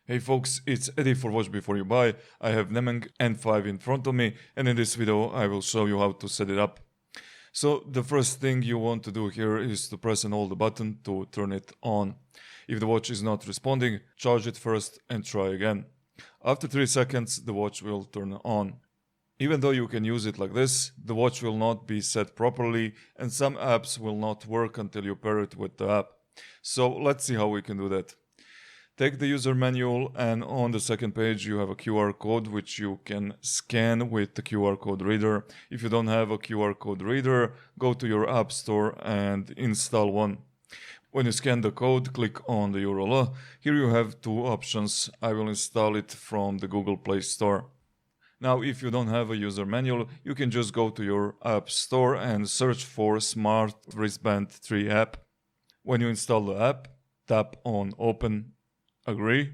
Hey folks, it's Eddie for Watch Before You Buy. I have Nemeng N5 in front of me, and in this video I will show you how to set it up. So the first thing you want to do here is to press and hold the button to turn it on. If the watch is not responding, charge it first and try again. After 3 seconds the watch will turn on. Even though you can use it like this, the watch will not be set properly and some apps will not work until you pair it with the app. So let's see how we can do that. Take the user manual, and on the second page you have a QR code which you can scan with the QR code reader. If you don't have a QR code reader, go to your app store and install one. When you scan the code, click on the URL. Here you have two options. I will install it from the Google Play Store. Now, if you don't have a user manual, you can just go to your app store and search for Smart Wristband 3 app. When you install the app, tap on Open. Agree.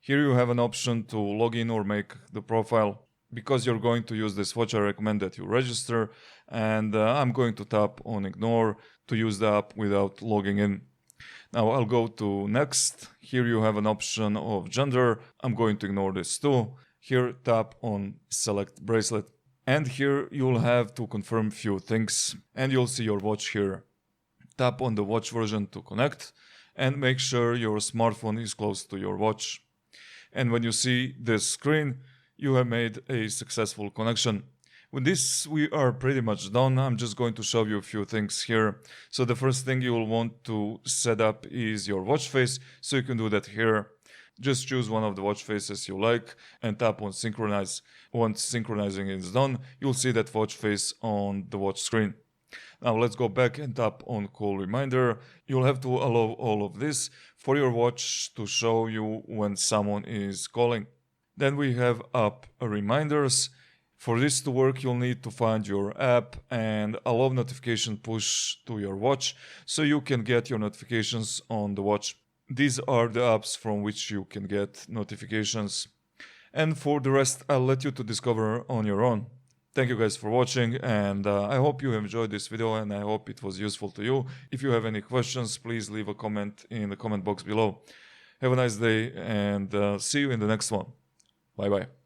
Here you have an option to log in or make the profile. Because you're going to use this watch, I recommend that you register, and I'm going to tap on Ignore to use the app without logging in. Now I'll go to Next. Here you have an option of gender. I'm going to ignore this too. Here tap on Select Bracelet. And here you'll have to confirm few things, and you'll see your watch here. Tap on the watch version to connect, and make sure your smartphone is close to your watch. And when you see this screen, you have made a successful connection. With this, we are pretty much done. I'm just going to show you a few things here. So the first thing you will want to set up is your watch face, so you can do that here. Just choose one of the watch faces you like and tap on Synchronize. Once synchronizing is done, you'll see that watch face on the watch screen. Now let's go back and tap on Call Reminder. You'll have to allow all of this for your watch to show you when someone is calling. Then we have App Reminders. For this to work, you'll need to find your app and allow notification push to your watch so you can get your notifications on the watch. These are the apps from which you can get notifications. And for the rest, I'll let you to discover on your own. Thank you guys for watching, and I hope you enjoyed this video and I hope it was useful to you. If you have any questions, please leave a comment in the comment box below. Have a nice day and see you in the next one. Bye bye.